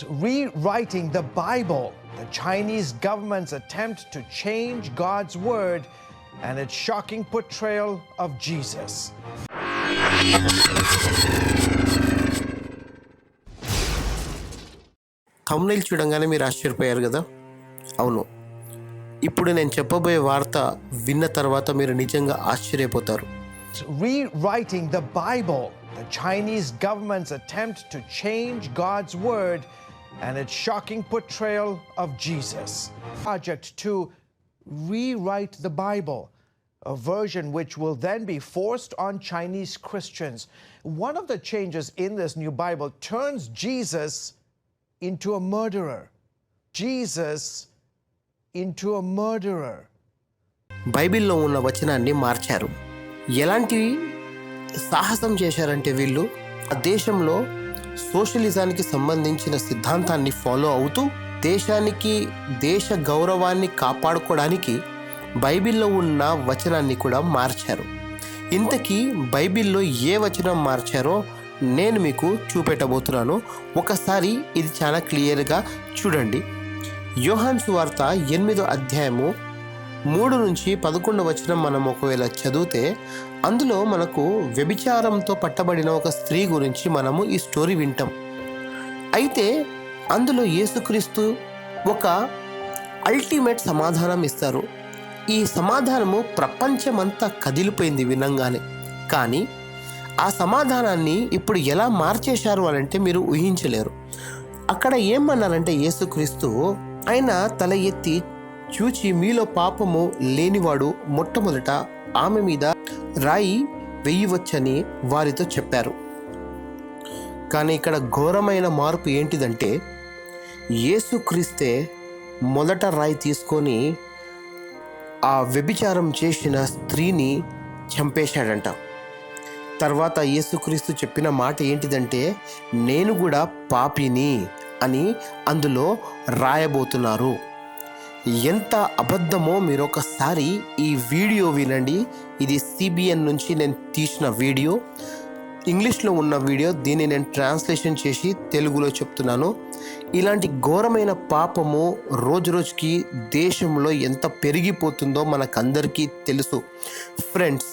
Rewriting the Bible, the Chinese government's attempt to change God's word and its shocking portrayal of Jesus. Thumbnail చూడంగానే మీరు ఆశ్చర్యపోయారు కదా? అవును, ఇప్పుడు నేను చెప్పబోయే వార్త విన్న తర్వాత మీరు నిజంగా ఆశ్చర్యపోతారు. Rewriting the Bible, the Chinese government's attempt to change God's word and its shocking portrayal of Jesus. Project to rewrite the Bible, a version which will then be forced on Chinese Christians. One of the changes in this new Bible turns Jesus into a murderer. Jesus into a murderer. బైబిల్లో ఉన్న వచనాన్ని మార్చారు. ఎలాంటి సాహసం చేశారంటే వీళ్ళు ఆ దేశంలో సోషలిజానికి సంబంధించిన సిద్ధాంతాన్ని ఫాలో అవుతూ దేశానికి దేశ గౌరవాన్ని కాపాడుకోవడానికి బైబిల్లో ఉన్న వచనాన్ని కూడా మార్చారు. ఇంతకీ బైబిల్లో ఏ వచనం మార్చారో నేను మీకు చూపెట్టబోతున్నాను. ఒకసారి ఇది చాలా క్లియర్గా చూడండి. యోహాను సువార్త 8వ అధ్యాయము 3 నుంచి 11 వచనం మనం ఒకవేళ చదివితే అందులో మనకు వ్యభిచారంతో పట్టబడిన ఒక స్త్రీ గురించి మనము ఈ స్టోరీ వింటాం. అయితే అందులో యేసుక్రీస్తు ఒక అల్టిమేట్ సమాధానం ఇస్తారు. ఈ సమాధానము ప్రపంచమంతా కదిలిపోయింది వినంగానే. కానీ ఆ సమాధానాన్ని ఇప్పుడు ఎలా మార్చేశారు అని అంటే మీరు ఊహించలేరు. అక్కడ ఏమన్నారంటే యేసుక్రీస్తు ఆయన తల ఎత్తి చూచి మీలో పాపము లేనివాడు మొట్టమొదట ఆమె మీద రాయి వేయవచ్చని వారితో చెప్పారు. కానీ ఇక్కడ ఘోరమైన మార్పు ఏంటిదంటే యేసుక్రీస్తే మొదట రాయి తీసుకొని ఆ వ్యభిచారం చేసిన స్త్రీని చంపేశాడంట. తర్వాత యేసుక్రీస్తు చెప్పిన మాట ఏంటిదంటే నేను కూడా పాపిని అని అందులో రాయబోతున్నారు. ఎంత అబద్ధమో మీరు ఒకసారి ఈ వీడియో వినండి. ఇది CBN నుంచి నేను తీసిన వీడియో, ఇంగ్లీష్లో ఉన్న వీడియో. దీన్ని నేను ట్రాన్స్లేషన్ చేసి తెలుగులో చెప్తున్నాను. ఇలాంటి ఘోరమైన పాపము రోజు రోజుకి దేశంలో ఎంత పెరిగిపోతుందో మనకందరికీ తెలుసు. ఫ్రెండ్స్,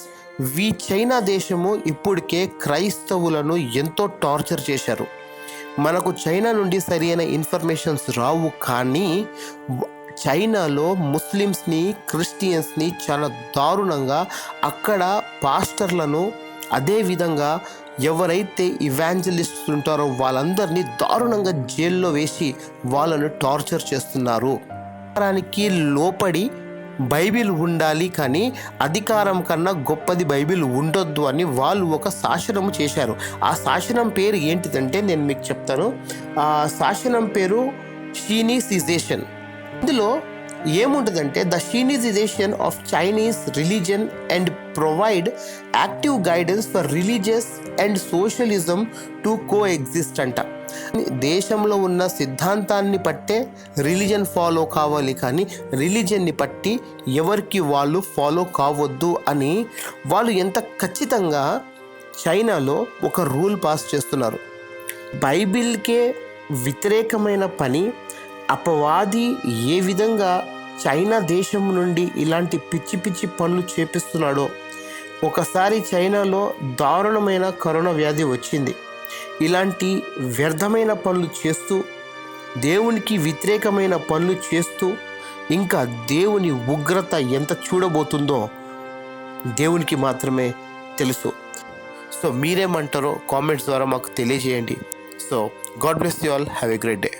చైనా దేశము ఇప్పటికే క్రైస్తవులను ఎంతో టార్చర్ చేశారు. మనకు చైనా నుండి సరి అయిన ఇన్ఫర్మేషన్స్ రావు, కానీ చైనాలో ముస్లిమ్స్ని క్రిస్టియన్స్ని చాలా దారుణంగా అక్కడ పాస్టర్లను అదేవిధంగా ఎవరైతే ఇవాంజలిస్ట్స్ ఉంటారో వాళ్ళందరినీ దారుణంగా జైల్లో వేసి వాళ్ళను టార్చర్ చేస్తున్నారు. అధికారానికి లోపడి బైబిల్ ఉండాలి, కానీ అధికారం కన్నా గొప్పది బైబిల్ ఉండొద్దు అని వాళ్ళు ఒక శాసనం చేశారు. ఆ శాసనం పేరు ఏంటిదంటే నేను మీకు చెప్తాను. ఆ శాసనం పేరు షీనీసిజేషన్. ఇందులో ఏముంటుందంటే the sinicisation of Chinese religion and provide active guidance for religious and socialism to coexist అంట. దేశంలో ఉన్న సిద్ధాంతాన్ని పట్టే రిలీజన్ ఫాలో కావాలి, కానీ రిలీజన్ని పట్టి ఎవరికి వాళ్ళు ఫాలో కావద్దు అని వాళ్ళు ఎంత ఖచ్చితంగా చైనాలో ఒక రూల్ పాస్ చేస్తున్నారు. బైబిల్కే వ్యతిరేకమైన పని అపవాది ఏ విధంగా చైనా దేశం నుండి ఇలాంటి పిచ్చి పిచ్చి పనులు చేపిస్తున్నాడో. ఒకసారి చైనాలో దారుణమైన కరోనా వ్యాధి వచ్చింది. ఇలాంటి వ్యర్థమైన పనులు చేస్తూ దేవునికి వ్యతిరేకమైన పనులు చేస్తూ ఇంకా దేవుని ఉగ్రత ఎంత చూడబోతుందో దేవునికి మాత్రమే తెలుసు. సో మీరేమంటారో కామెంట్స్ ద్వారా మాకు తెలియజేయండి. So God bless you all. Have a great day.